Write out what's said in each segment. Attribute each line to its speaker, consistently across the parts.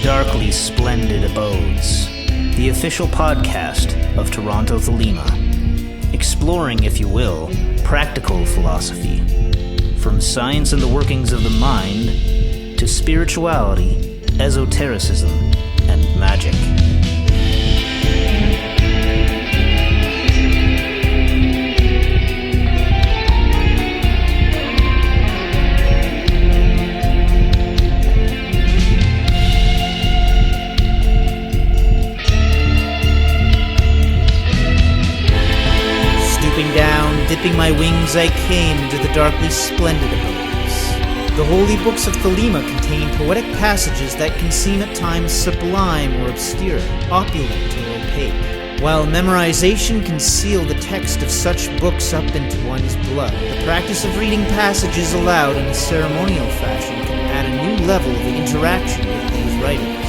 Speaker 1: Darkly Splendid Abodes, the official podcast of Toronto Thelema, exploring, if you will, practical philosophy, from science and the workings of the mind to spirituality, esotericism, and magic. Down, dipping my wings, I came to the darkly splendid abodes. The Holy Books of Thelema contain poetic passages that can seem at times sublime or obscure, opulent or opaque. While memorization can seal the text of such books up into one's blood, the practice of reading passages aloud in a ceremonial fashion can add a new level of interaction with these writings.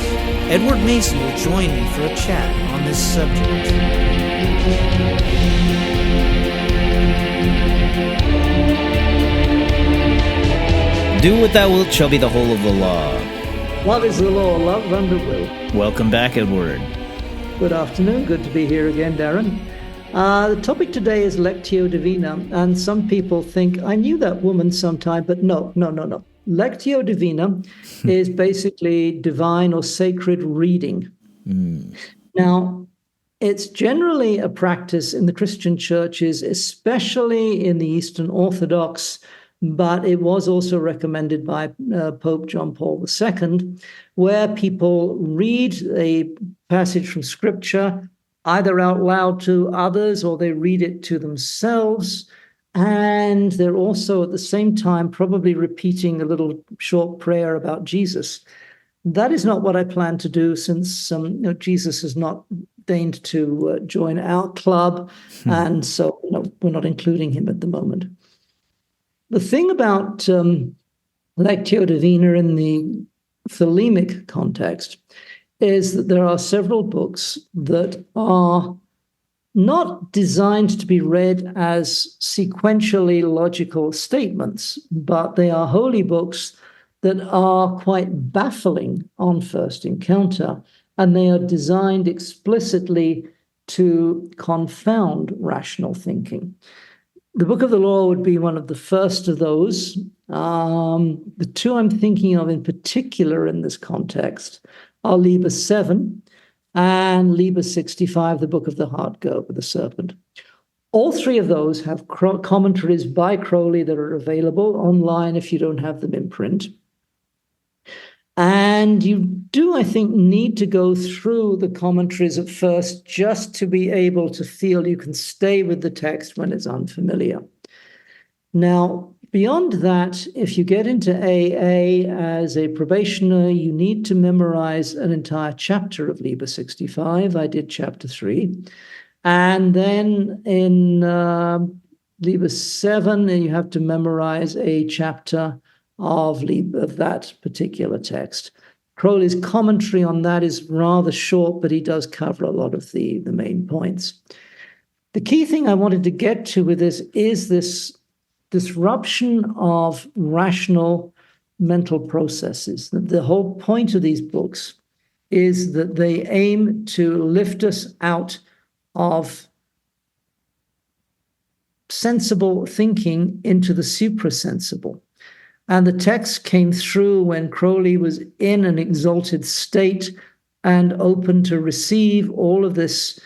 Speaker 1: Edward Mason will join me for a chat on this subject. Do what thou wilt shall be the whole of the law.
Speaker 2: What is the law? Love and will.
Speaker 1: Welcome back, Edward.
Speaker 2: Good afternoon. Good to be here again, Darren. The topic today is Lectio Divina, and some people think, I knew that woman sometime, but no. Lectio Divina is basically divine or sacred reading. Now, it's generally a practice in the Christian churches, especially in the Eastern Orthodox, but it was also recommended by Pope John Paul II, where people read a passage from Scripture either out loud to others or they read it to themselves, and they're also at the same time probably repeating a little short prayer about Jesus. That is not what I plan to do, since Jesus has not deigned to join our club, and so we're not including him at the moment. The thing about Lectio Divina in the Thelemic context is that there are several books that are not designed to be read as sequentially logical statements, but they are holy books that are quite baffling on first encounter, and they are designed explicitly to confound rational thinking. The Book of the Law would be one of the first of those. The two I'm thinking of in particular in this context are Liber 7 and Liber 65, the Book of the Heart Goat with the Serpent. All three of those have commentaries by Crowley that are available online if you don't have them in print. And you do, I think, need to go through the commentaries at first just to be able to feel you can stay with the text when it's unfamiliar. Now, beyond that, if you get into AA as a probationer, you need to memorize an entire chapter of Liber 65. I did chapter 3. And then in Liber 7, you have to memorize a chapter of that particular text. Crowley's commentary on that is rather short, but he does cover a lot of the main points. The key thing I wanted to get to with this is this disruption of rational mental processes. The whole point of these books is that they aim to lift us out of sensible thinking into the suprasensible. And the text came through when Crowley was in an exalted state and open to receive all of this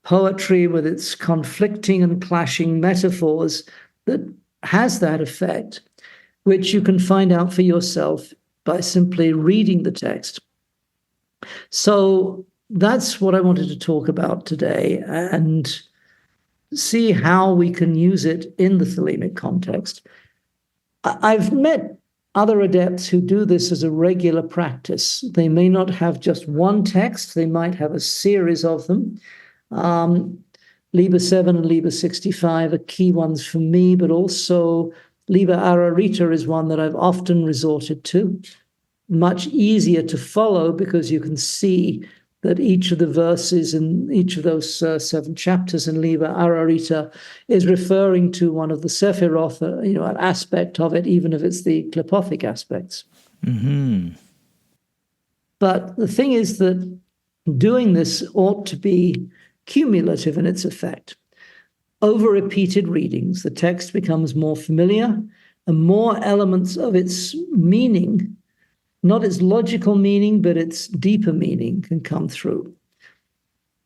Speaker 2: poetry with its conflicting and clashing metaphors that has that effect, which you can find out for yourself by simply reading the text. So that's what I wanted to talk about today and see how we can use it in the Thelemic context. I've met other adepts who do this as a regular practice. They may not have just one text, they might have a series of them. Liber 7 and Liber 65 are key ones for me, but also Liber Ararita is one that I've often resorted to. Much easier to follow because you can see that each of the verses in each of those 7 chapters in Liber Ararita is referring to one of the Sephiroth, an aspect of it, even if it's the Qliphothic aspects.
Speaker 1: Mm-hmm.
Speaker 2: But the thing is that doing this ought to be cumulative in its effect. Over repeated readings, the text becomes more familiar and more elements of its meaning, not its logical meaning, but its deeper meaning, can come through.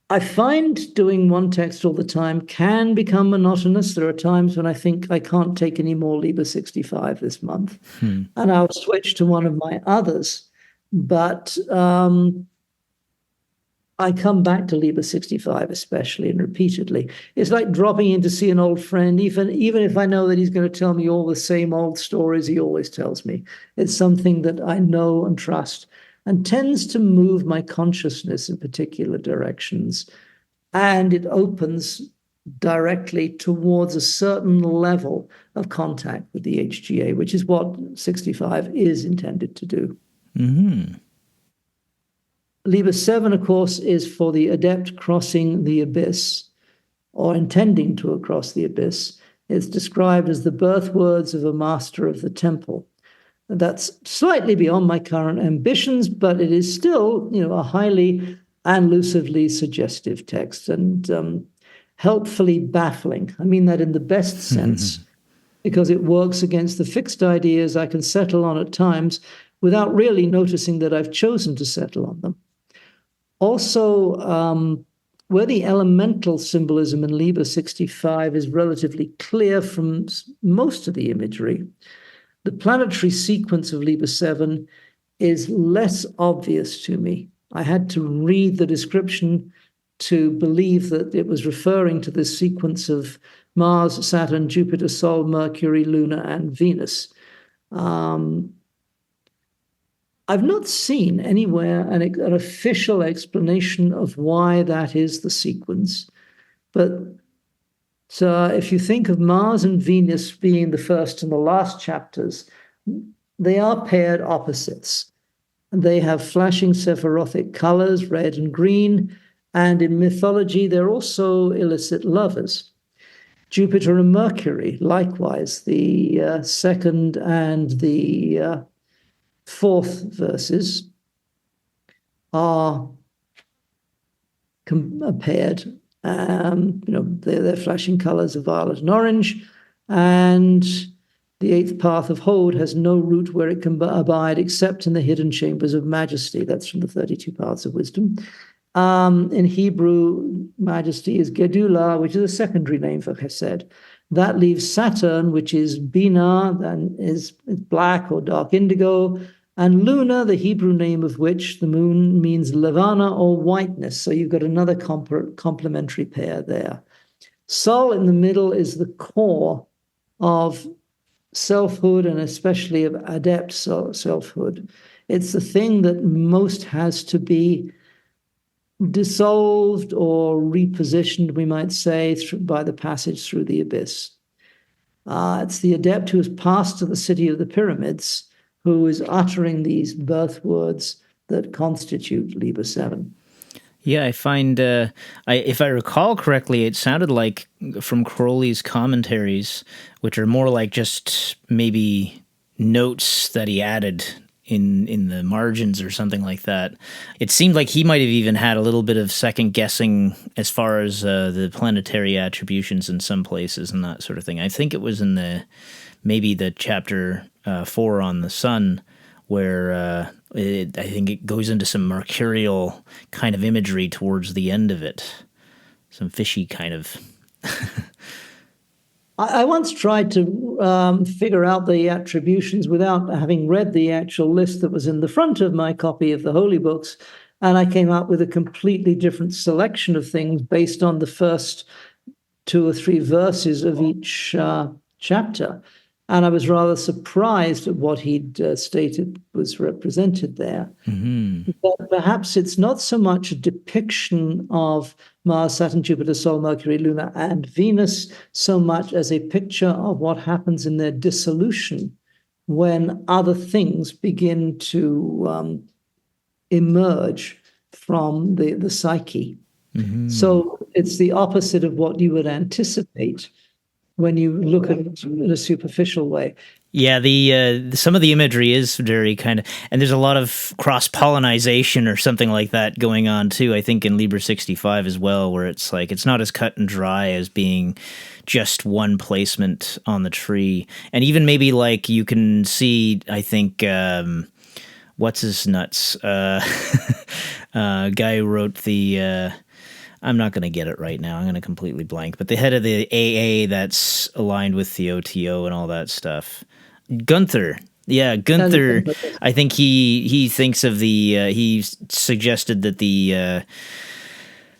Speaker 2: I find doing one text all the time can become monotonous. There are times when I think I can't take any more Liber 65 this month, and I'll switch to one of my others. But I come back to Liber 65 especially and repeatedly. It's like dropping in to see an old friend, even if I know that he's going to tell me all the same old stories he always tells me. It's something that I know and trust and tends to move my consciousness in particular directions. And it opens directly towards a certain level of contact with the HGA, which is what 65 is intended to do.
Speaker 1: Mm-hmm.
Speaker 2: Liber 7, of course, is for the adept crossing the abyss, or intending to cross the abyss. It's described as the birth words of a master of the temple. That's slightly beyond my current ambitions, but it is still, a highly and lucidly suggestive text and helpfully baffling. I mean that in the best sense, because it works against the fixed ideas I can settle on at times without really noticing that I've chosen to settle on them. Also, where the elemental symbolism in Liber 65 is relatively clear from most of the imagery, the planetary sequence of Liber 7 is less obvious to me. I had to read the description to believe that it was referring to this sequence of Mars, Saturn, Jupiter, Sol, Mercury, Luna, and Venus. I've not seen anywhere an official explanation of why that is the sequence, but if you think of Mars and Venus being the first and the last chapters, they are paired opposites. They have flashing sephirothic colors, red and green, and in mythology, they're also illicit lovers. Jupiter and Mercury, likewise, the second and the fourth verses are paired. They're flashing colors of violet and orange, and the eighth path of Hod has no root where it can abide except in the hidden chambers of majesty. That's from the 32 paths of wisdom. In Hebrew, majesty is Gedula, which is a secondary name for Chesed. That leaves Saturn, which is Bina, and is black or dark indigo, and Luna, the Hebrew name of which, the moon, means Levana or whiteness. So you've got another complementary pair there. Sol in the middle is the core of selfhood, and especially of adept selfhood. It's the thing that most has to be dissolved or repositioned, we might say, by the passage through the abyss. It's the adept who has passed to the city of the pyramids, who is uttering these birth words that constitute Liber 7.
Speaker 1: Yeah, I find, if I recall correctly, it sounded like from Crowley's commentaries, which are more like just maybe notes that he added in the margins or something like that. It seemed like he might have even had a little bit of second guessing as far as the planetary attributions in some places and that sort of thing. I think it was in maybe the chapter 4 on the sun, where I think it goes into some mercurial kind of imagery towards the end of it. Some fishy kind of...
Speaker 2: I once tried to figure out the attributions without having read the actual list that was in the front of my copy of the Holy Books, and I came up with a completely different selection of things based on the first 2 or 3 verses of each chapter. And I was rather surprised at what he'd stated was represented there. Mm-hmm. But perhaps it's not so much a depiction of Mars, Saturn, Jupiter, Sol, Mercury, Luna, and Venus, so much as a picture of what happens in their dissolution when other things begin to emerge from the psyche. Mm-hmm. So it's the opposite of what you would anticipate when you look at it in a superficial way.
Speaker 1: Yeah, the some of the imagery is very kind of, and there's a lot of cross pollination or something like that going on too. I think in Liber 65 as well, where it's like it's not as cut and dry as being just one placement on the tree, and even maybe like you can see, I think. What's his nuts? Guy who wrote the. I'm not going to get it right now. I'm going to completely blank. But the head of the AA that's aligned with the OTO and all that stuff. Gunther. Yeah, Gunther. I think he thinks of the. He suggested that the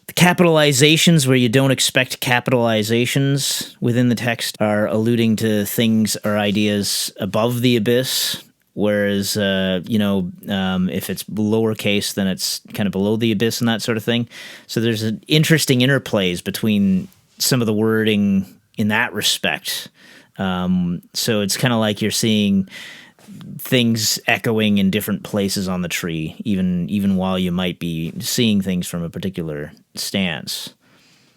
Speaker 1: capitalizations where you don't expect capitalizations within the text are alluding to things or ideas above the abyss. Whereas, if it's lowercase, then it's kind of below the abyss and that sort of thing. So there's an interesting interplays between some of the wording in that respect. So it's kind of like you're seeing things echoing in different places on the tree, even while you might be seeing things from a particular stance.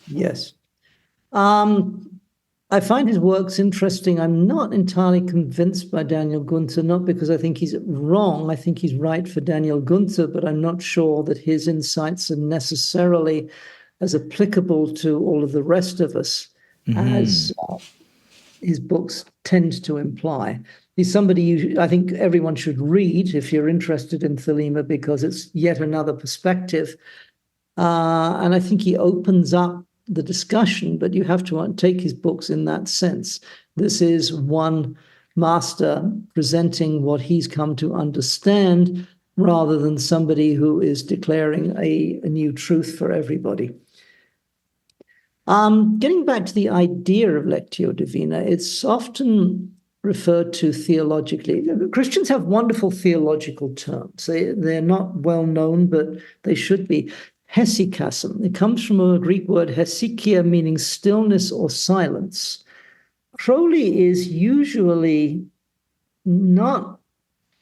Speaker 2: Yes. I find his works interesting. I'm not entirely convinced by Daniel Gunther, not because I think he's wrong. I think he's right for Daniel Gunther, but I'm not sure that his insights are necessarily as applicable to all of the rest of us as his books tend to imply. He's somebody I think everyone should read if you're interested in Thelema, because it's yet another perspective. And I think he opens up the discussion, but you have to take his books in that sense. This is one master presenting what he's come to understand rather than somebody who is declaring a new truth for everybody. Getting back to the idea of Lectio Divina, it's often referred to theologically. Christians have wonderful theological terms. They're not well known, but they should be. Hesychasm. It comes from a Greek word hesychia, meaning stillness or silence. Crowley is usually not,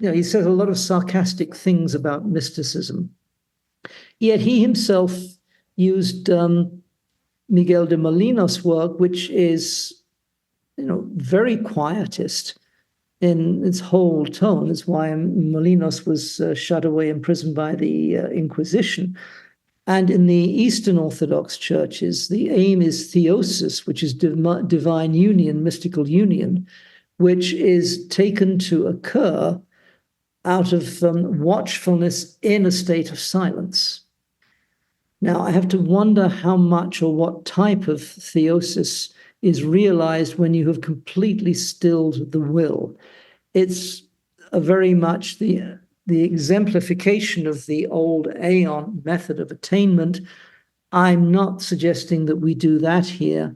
Speaker 2: he says a lot of sarcastic things about mysticism. Yet he himself used Miguel de Molinos' work, which is, very quietist in its whole tone. It's why Molinos was shut away, imprisoned by the Inquisition. And in the Eastern Orthodox churches, the aim is theosis, which is divine union, mystical union, which is taken to occur out of watchfulness in a state of silence. Now, I have to wonder how much or what type of theosis is realized when you have completely stilled the will. It's very much the exemplification of the old aeon method of attainment. I'm not suggesting that we do that here,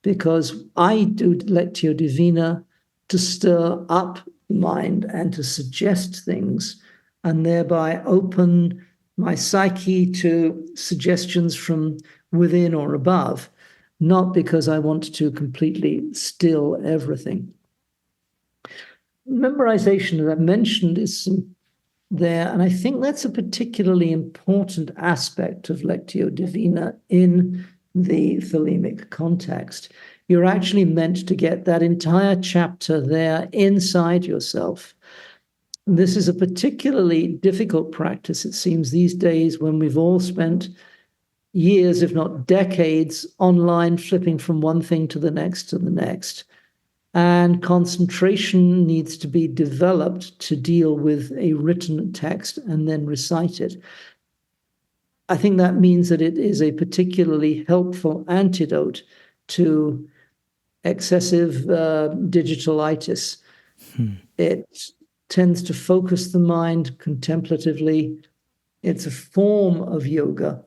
Speaker 2: because I do Lectio Divina to stir up the mind and to suggest things, and thereby open my psyche to suggestions from within or above, not because I want to completely still everything. Memorization, as I mentioned, is there, and I think that's a particularly important aspect of Lectio Divina in the Thelemic context. You're actually meant to get that entire chapter there inside yourself. This is a particularly difficult practice, it seems, these days, when we've all spent years, if not decades, online, flipping from one thing to the next. And concentration needs to be developed to deal with a written text and then recite it. I think that means that it is a particularly helpful antidote to excessive digitalitis. It tends to focus the mind contemplatively. It's a form of yoga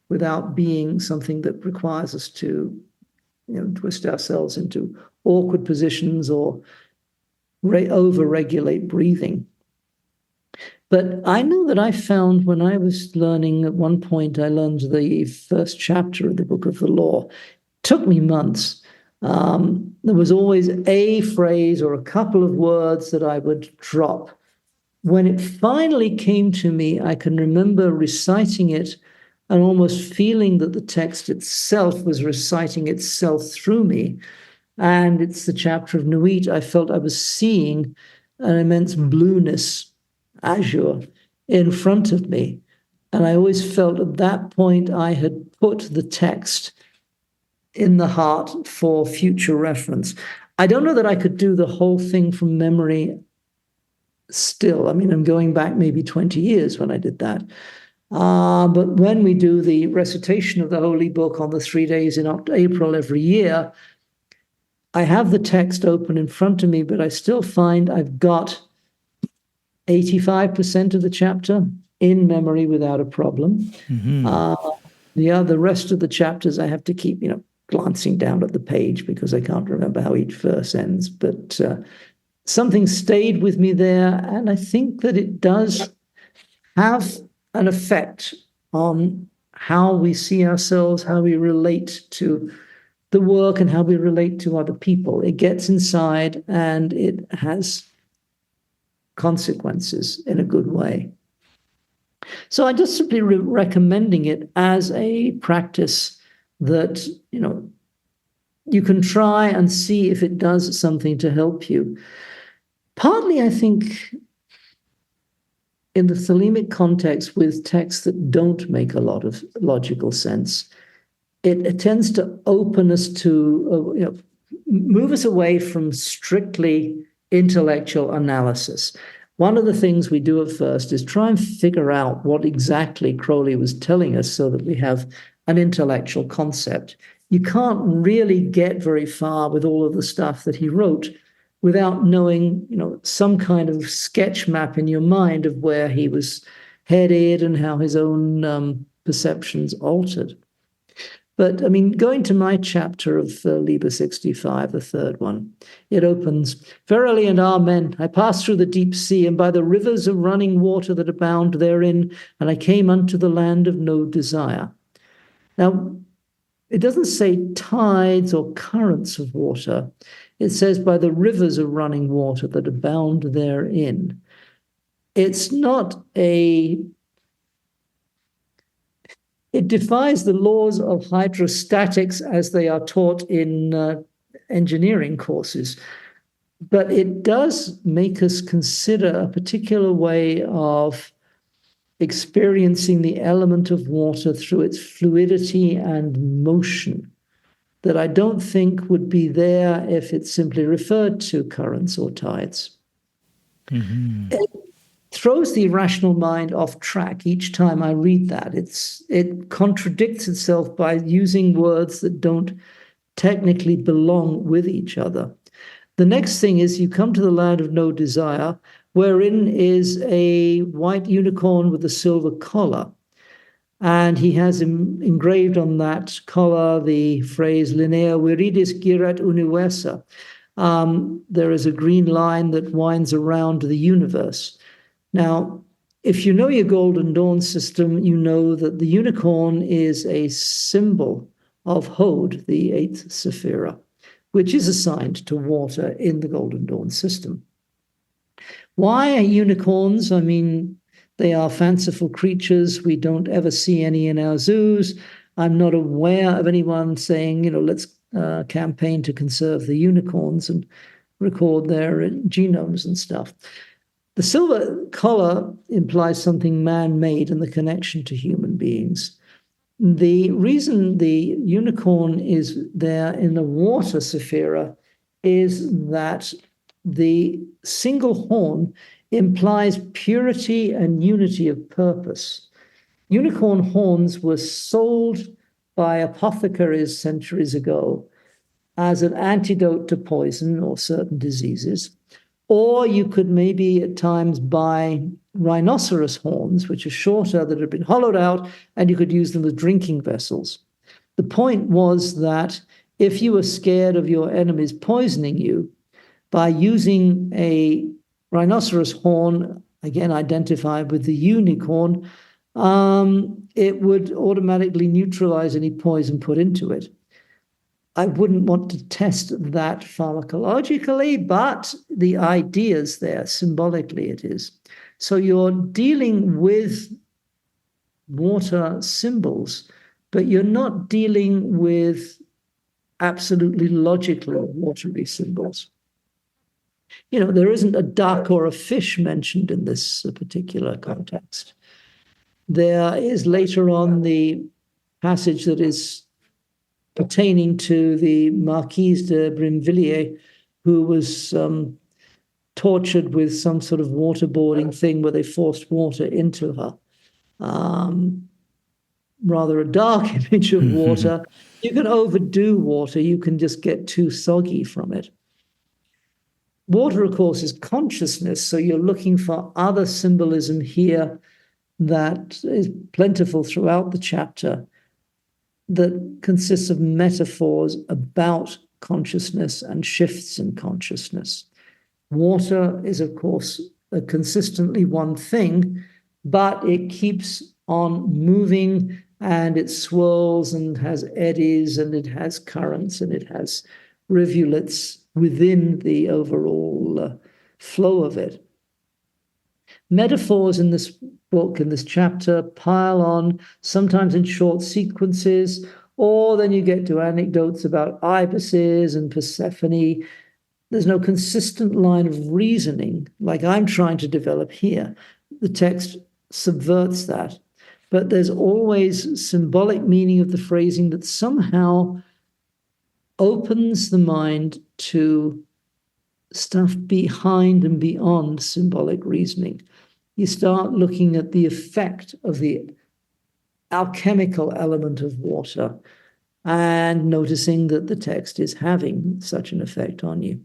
Speaker 2: without being something that requires us to twist ourselves into awkward positions or over-regulate breathing. But I know that I found when I was learning, at one point I learned the first chapter of the Book of the Law. It took me months. There was always a phrase or a couple of words that I would drop. When it finally came to me, I can remember reciting it and almost feeling that the text itself was reciting itself through me. And it's the chapter of Nuit. I felt I was seeing an immense blueness, azure, in front of me. And I always felt at that point I had put the text in the heart for future reference. I don't know that I could do the whole thing from memory still. I mean, I'm going back maybe 20 years when I did that. But when we do the recitation of the Holy Book on the 3 days in April every year, I have the text open in front of me, but I still find I've got 85% of the chapter in memory without a problem. The rest of the chapters I have to keep, glancing down at the page because I can't remember how each verse ends. But something stayed with me there, and I think that it does have an effect on how we see ourselves, how we relate to the work, and how we relate to other people. It gets inside and it has consequences in a good way. So I'm just simply recommending it as a practice that, you can try and see if it does something to help you. Partly, I think, in the Thelemic context with texts that don't make a lot of logical sense, it tends to open us to, move us away from strictly intellectual analysis. One of the things we do at first is try and figure out what exactly Crowley was telling us so that we have an intellectual concept. You can't really get very far with all of the stuff that he wrote without knowing, some kind of sketch map in your mind of where he was headed and how his own perceptions altered. But, I mean, going to my chapter of Liber 65, the third one, it opens, "Verily and amen, I passed through the deep sea, and by the rivers of running water that abound therein, and I came unto the land of no desire." Now, it doesn't say tides or currents of water. It says by the rivers of running water that abound therein. It's not it defies the laws of hydrostatics as they are taught in engineering courses, but it does make us consider a particular way of experiencing the element of water through its fluidity and motion that I don't think would be there if it simply referred to currents or tides. It throws the irrational mind off track each time I read that. It contradicts itself by using words that don't technically belong with each other. The next thing is you come to the land of no desire, wherein is a white unicorn with a silver collar. And he has engraved on that collar the phrase "Linea viridis girat universa." There is a green line that winds around the universe. Now, if you know your Golden Dawn system, you know that the unicorn is a symbol of Hod, the eighth Sephira, which is assigned to water in the Golden Dawn system. Why are unicorns? I mean, they are fanciful creatures. We don't ever see any in our zoos. I'm not aware of anyone saying, let's campaign to conserve the unicorns and record their genomes and stuff. The silver collar implies something man-made and the connection to human beings. The reason the unicorn is there in the water Sephira is that the single horn implies purity and unity of purpose. Unicorn horns were sold by apothecaries centuries ago as an antidote to poison or certain diseases. Or you could maybe at times buy rhinoceros horns, which are shorter, that had been hollowed out, and you could use them as drinking vessels. The point was that if you were scared of your enemies poisoning you, by using a rhinoceros horn, again identified with the unicorn, it would automatically neutralize any poison put into it. I wouldn't want to test that pharmacologically, but the idea's there, symbolically it is. So you're dealing with water symbols, but you're not dealing with absolutely logical watery symbols. There isn't a duck or a fish mentioned in this particular context. There is later on the passage that is pertaining to the Marquise de Brinvilliers, who was tortured with some sort of waterboarding thing where they forced water into her. Rather a dark image of water. You can overdo water. You can just get too soggy from it. Water, of course, is consciousness, so you're looking for other symbolism here that is plentiful throughout the chapter that consists of metaphors about consciousness and shifts in consciousness. Water is, of course, consistently one thing, but it keeps on moving and it swirls and has eddies and it has currents and it has rivulets within the overall flow of it. Metaphors in this book, in this chapter, pile on, sometimes in short sequences, or then you get to anecdotes about ibises and Persephone. There's no consistent line of reasoning like I'm trying to develop here. The text subverts that. But there's always symbolic meaning of the phrasing that somehow opens the mind to stuff behind and beyond symbolic reasoning. You start looking at the effect of the alchemical element of water and noticing that the text is having such an effect on you.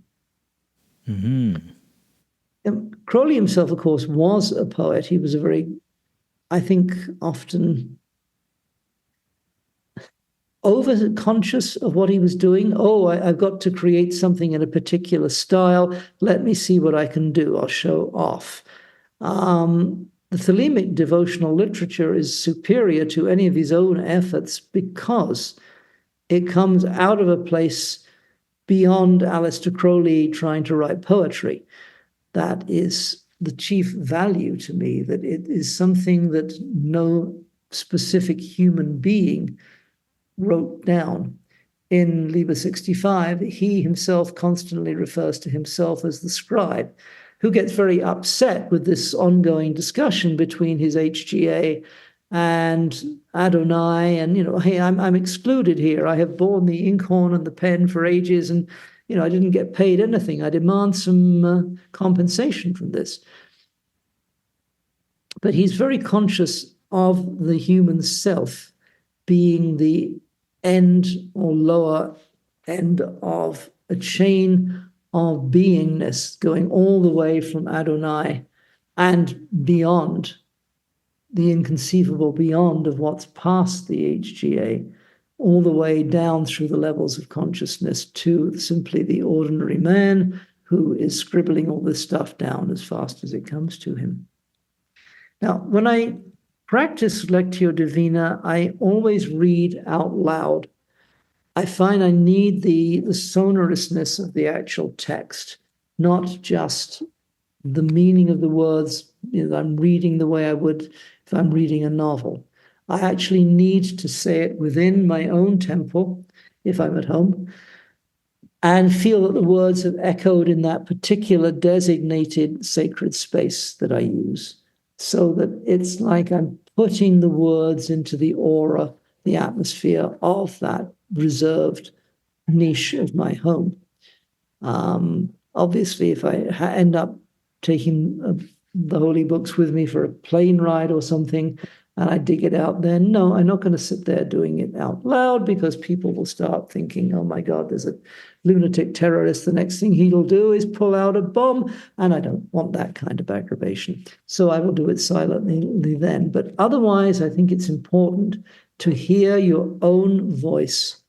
Speaker 2: Crowley himself, of course, was a poet. He was a very, I think, often over-conscious of what he was doing. Oh, I've got to create something in a particular style. Let me see what I can do. I'll show off. The Thelemic devotional literature is superior to any of his own efforts because it comes out of a place beyond Aleister Crowley trying to write poetry. That is the chief value to me, that it is something that no specific human being wrote down. In Liber 65, he himself constantly refers to himself as the scribe, who gets very upset with this ongoing discussion between his HGA and Adonai. And, hey, I'm excluded here. I have borne the inkhorn and the pen for ages, and, I didn't get paid anything. I demand some compensation from this. But he's very conscious of the human self being the end or lower end of a chain of beingness going all the way from Adonai and beyond, the inconceivable beyond of what's past the HGA, all the way down through the levels of consciousness to simply the ordinary man who is scribbling all this stuff down as fast as it comes to him. Now, when I practice Lectio Divina, I always read out loud. I find I need the sonorousness of the actual text, not just the meaning of the words. I'm reading the way I would if I'm reading a novel. I actually need to say it within my own temple, if I'm at home, and feel that the words have echoed in that particular designated sacred space that I use, so that it's like I'm putting the words into the aura, the atmosphere of that reserved niche of my home. Obviously, if I end up taking the holy books with me for a plane ride or something, and I dig it out, then no, I'm not going to sit there doing it out loud, because people will start thinking, oh my God, there's a lunatic terrorist. The next thing he'll do is pull out a bomb, and I don't want that kind of aggravation. So I will do it silently then. But otherwise, I think it's important to hear your own voice,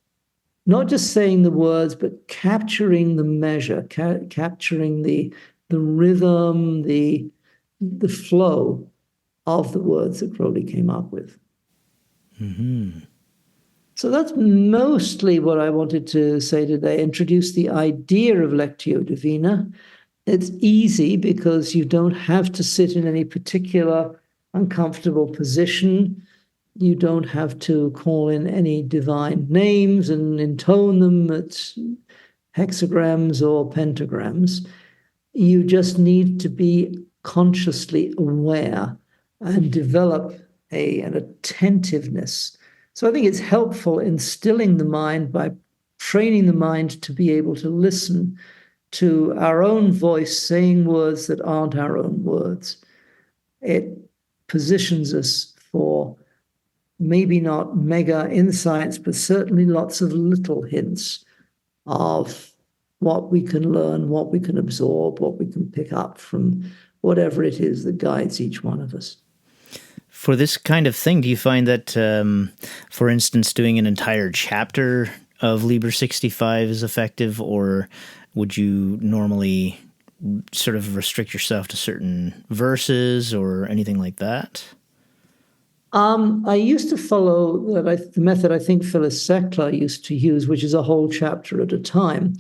Speaker 2: not just saying the words, but capturing the measure, capturing the rhythm, the flow of the words that Crowley came up with. So that's mostly what I wanted to say today, introduce the idea of Lectio Divina. It's easy because you don't have to sit in any particular uncomfortable position. You don't have to call in any divine names and intone them at hexagrams or pentagrams. You just need to be consciously aware and develop an attentiveness. So I think it's helpful in stilling the mind by training the mind to be able to listen to our own voice saying words that aren't our own words. It positions us for maybe not mega insights, but certainly lots of little hints of what we can learn, what we can absorb, what we can pick up from whatever it is that guides each one of us.
Speaker 1: For this kind of thing, do you find that, for instance, doing an entire chapter of Liber 65 is effective, or would you normally sort of restrict yourself to certain verses or anything like that?
Speaker 2: I used to follow the method I think Phyllis Seckler used to use, which is a whole chapter at a time.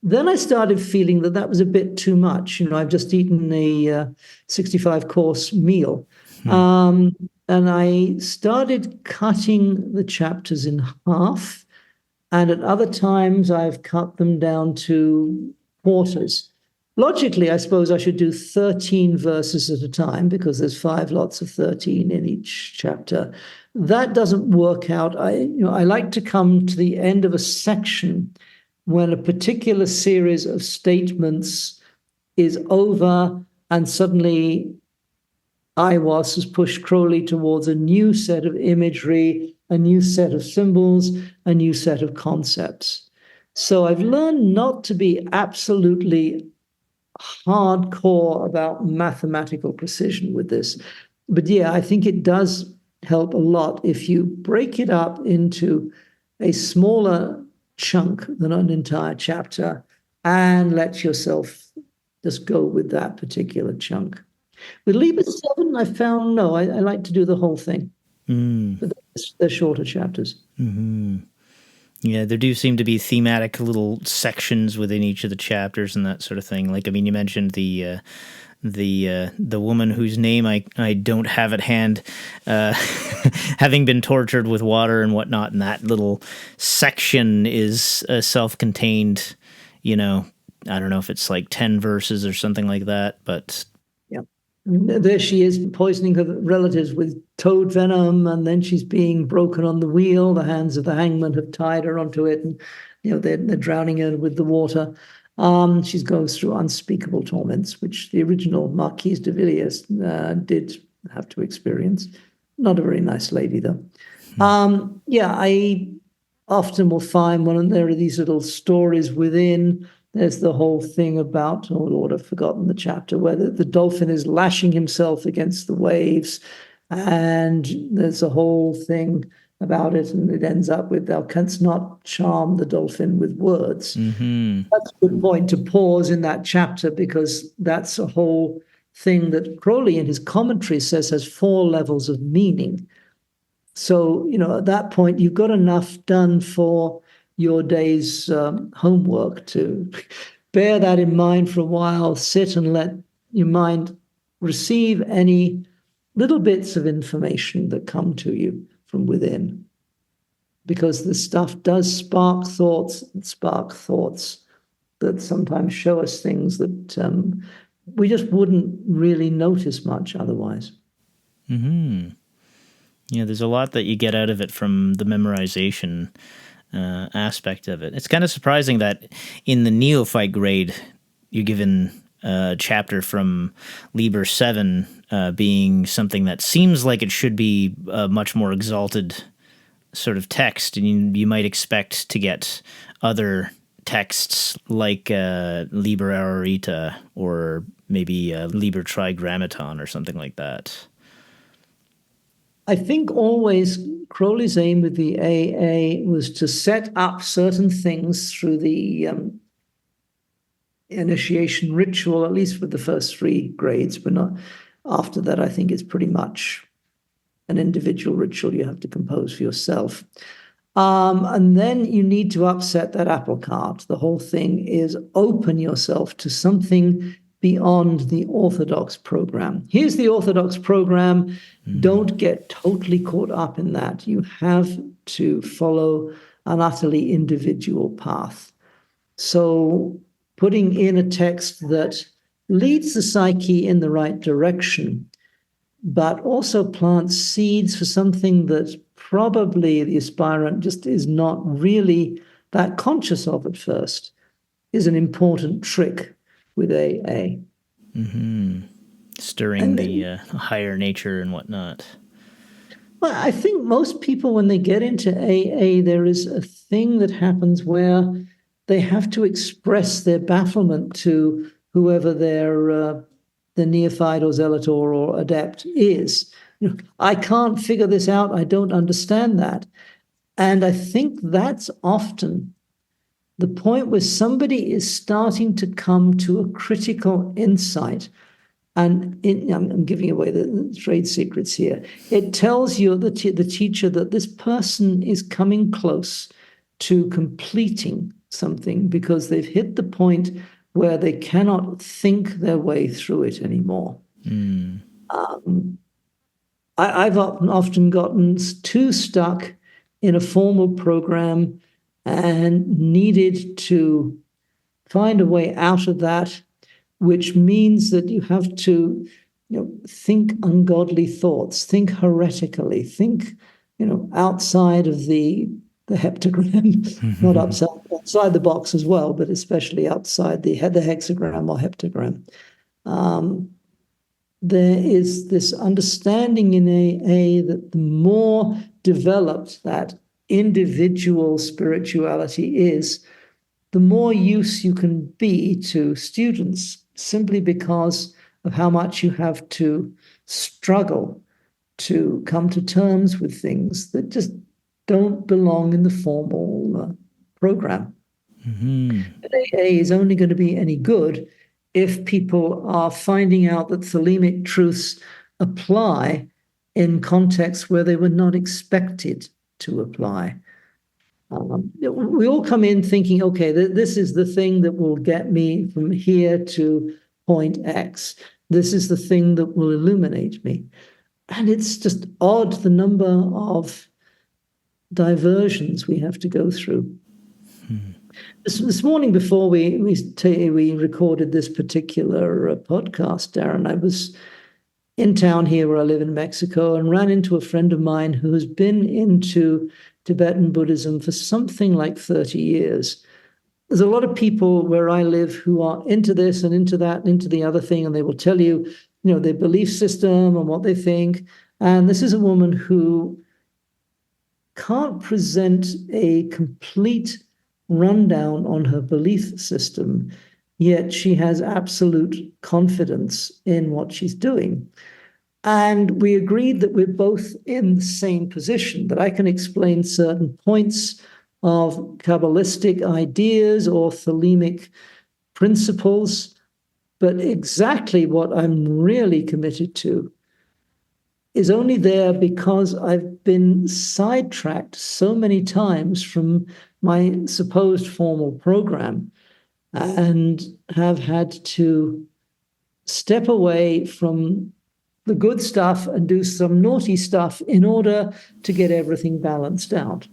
Speaker 2: Then I started feeling that was a bit too much. I've just eaten a 65-course meal. And I started cutting the chapters in half. And at other times, I've cut them down to quarters. Logically, I suppose I should do 13 verses at a time because there's 5 lots of 13 in each chapter. That doesn't work out. I like to come to the end of a section when a particular series of statements is over and suddenly Aiwass has pushed Crowley towards a new set of imagery, a new set of symbols, a new set of concepts. So I've learned not to be absolutely hardcore about mathematical precision with this. But yeah, I think it does help a lot if you break it up into a smaller chunk than an entire chapter and let yourself just go with that particular chunk. With Liber 7, I found, no, I like to do the whole thing. But they're shorter chapters.
Speaker 1: Mm-hmm. Yeah, there do seem to be thematic little sections within each of the chapters and that sort of thing. Like, I mean, you mentioned the woman whose name I don't have at hand, having been tortured with water and whatnot, and that little section is self-contained. I don't know if it's like 10 verses or something like that, but
Speaker 2: yeah. There she is poisoning her relatives with toad venom, and then she's being broken on the wheel. The hands of the hangman have tied her onto it, and they're drowning her with the water. She goes through unspeakable torments, which the original Marquise de Villiers did have to experience. Not a very nice lady, though. I often will find there are these little stories within. There's the whole thing about, oh Lord, I've forgotten the chapter, where the dolphin is lashing himself against the waves. And there's a whole thing about it, and it ends up with, thou canst not charm the dolphin with words.
Speaker 1: Mm-hmm.
Speaker 2: That's a good point to pause in that chapter, because that's a whole thing that Crowley in his commentary says has 4 levels of meaning. So, at that point, you've got enough done for your day's homework to bear that in mind for a while, sit and let your mind receive any little bits of information that come to you from within. Because the stuff does spark thoughts that sometimes show us things that we just wouldn't really notice much otherwise.
Speaker 1: Mm-hmm. Yeah, there's a lot that you get out of it from the memorization aspect of it. It's kind of surprising that in the neophyte grade, you're given a chapter from Liber 7 being something that seems like it should be a much more exalted sort of text, and you might expect to get other texts like Liber Aurorita or maybe Liber Trigrammaton or something like that.
Speaker 2: I think always Crowley's aim with the AA was to set up certain things through the initiation ritual, at least with the first 3 grades, but not after that. I think it's pretty much an individual ritual you have to compose for yourself. And then you need to upset that apple cart. The whole thing is open yourself to something beyond the orthodox program. Here's the orthodox program. Don't get totally caught up in that. You have to follow an utterly individual path. So putting in a text that leads the psyche in the right direction, but also plants seeds for something that probably the aspirant just is not really that conscious of at first, is an important trick with AA.
Speaker 3: Stirring the higher nature and whatnot.
Speaker 2: Well, I think most people, when they get into AA, there is a thing that happens where they have to express their bafflement to whoever their neophyte or zealot or adept is. I can't figure this out. I don't understand that. And I think that's often the point where somebody is starting to come to a critical insight. And I'm giving away the trade secrets here. It tells you, the teacher, that this person is coming close to completing something because they've hit the point where they cannot think their way through it anymore. I've often gotten too stuck in a formal program and needed to find a way out of that, which means that you have to think ungodly thoughts, think heretically, think outside of the heptagram, not outside the box as well, but especially outside the hexagram or heptagram. There is this understanding in AA that the more developed that individual spirituality is, the more use you can be to students, simply because of how much you have to struggle to come to terms with things that just don't belong in the formal program. But AA is only going to be any good if people are finding out that thelemic truths apply in contexts where they were not expected to apply. We all come in thinking, okay, this is the thing that will get me from here to point X. This is the thing that will illuminate me. And it's just odd, the number of diversions we have to go through. This morning, before we recorded this particular podcast, Darren, I was in town here where I live in Mexico and ran into a friend of mine who has been into Tibetan Buddhism for something like 30 years. There's a lot of people where I live who are into this and into that and into the other thing, and they will tell you, their belief system and what they think. And this is a woman who can't present a complete rundown on her belief system, yet she has absolute confidence in what she's doing. And we agreed that we're both in the same position, that I can explain certain points of Kabbalistic ideas or thelemic principles, but exactly what I'm really committed to is only there because I've been sidetracked so many times from my supposed formal program and have had to step away from the good stuff and do some naughty stuff in order to get everything balanced out.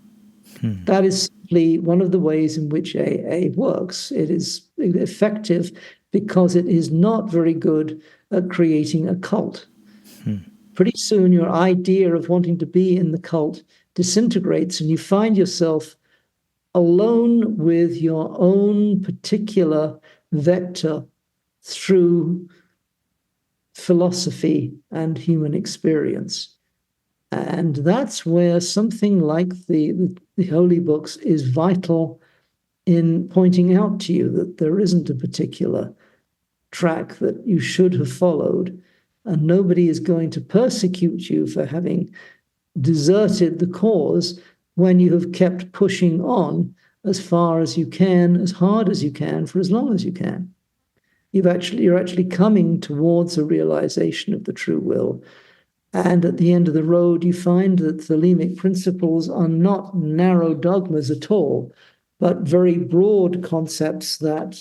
Speaker 2: That is simply one of the ways in which AA works. It is effective because it is not very good at creating a cult. Pretty soon your idea of wanting to be in the cult disintegrates and you find yourself alone with your own particular vector through philosophy and human experience. And that's where something like the Holy Books is vital in pointing out to you that there isn't a particular track that you should have followed, and nobody is going to persecute you for having deserted the cause when you have kept pushing on as far as you can, as hard as you can, for as long as you can. You're actually coming towards a realization of the true will. And at the end of the road, you find that thelemic principles are not narrow dogmas at all, but very broad concepts that,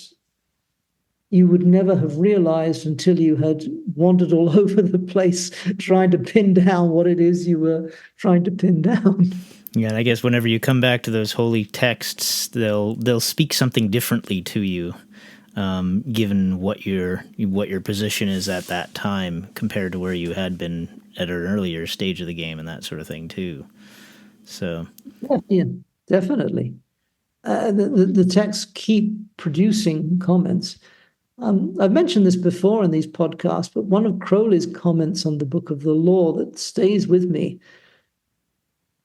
Speaker 2: you would never have realized until you had wandered all over the place trying to pin down what it is you were trying to pin down.
Speaker 3: Yeah, and I guess whenever you come back to those holy texts, they'll speak something differently to you, given what your position is at that time compared to where you had been at an earlier stage of the game and that sort of thing too. So
Speaker 2: yeah, definitely. The texts keep producing comments. I've mentioned this before in these podcasts, but one of Crowley's comments on the Book of the Law that stays with me,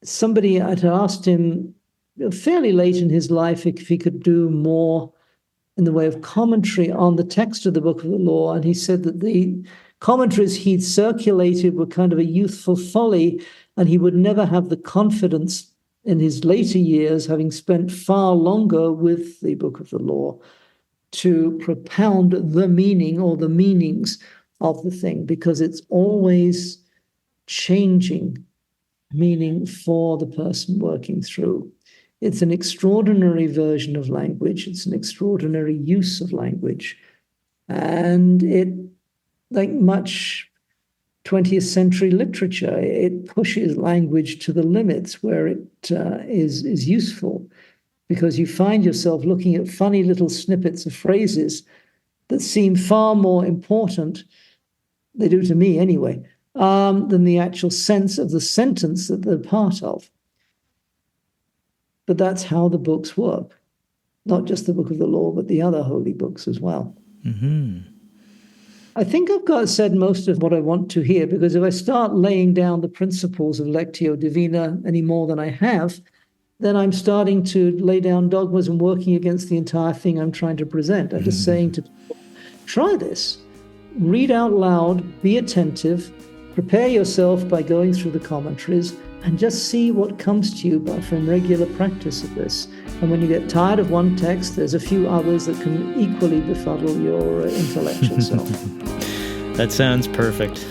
Speaker 2: somebody had asked him fairly late in his life if he could do more in the way of commentary on the text of the Book of the Law, and he said that the commentaries he'd circulated were kind of a youthful folly, and he would never have the confidence in his later years, having spent far longer with the Book of the Law, to propound the meaning or the meanings of the thing, because it's always changing meaning for the person working through. It's an extraordinary version of language. It's an extraordinary use of language. And it, like much 20th century literature, it pushes language to the limits where it is useful, because you find yourself looking at funny little snippets of phrases that seem far more important, they do to me anyway, than the actual sense of the sentence that they're part of. But that's how the books work. Not just the Book of the Law, but the other holy books as well.
Speaker 3: Mm-hmm.
Speaker 2: I think I've got said most of what I want to here, because if I start laying down the principles of Lectio Divina any more than I have, then I'm starting to lay down dogmas and working against the entire thing I'm trying to present. I'm just saying to people, try this. Read out loud, be attentive, prepare yourself by going through the commentaries, and just see what comes to you from regular practice of this. And when you get tired of one text, there's a few others that can equally befuddle your intellectual self.
Speaker 3: That sounds perfect.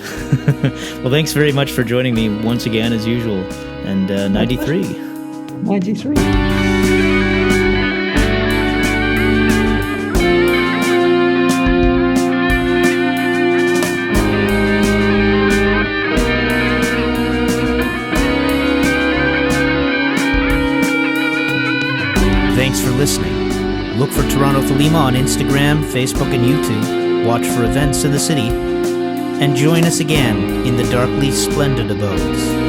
Speaker 3: Well, thanks very much for joining me once again, as usual. And 93.
Speaker 2: 93.
Speaker 1: Thanks for listening. Look for Toronto Thelema on Instagram, Facebook, and YouTube. Watch for events in the city. And join us again in the darkly splendid abodes.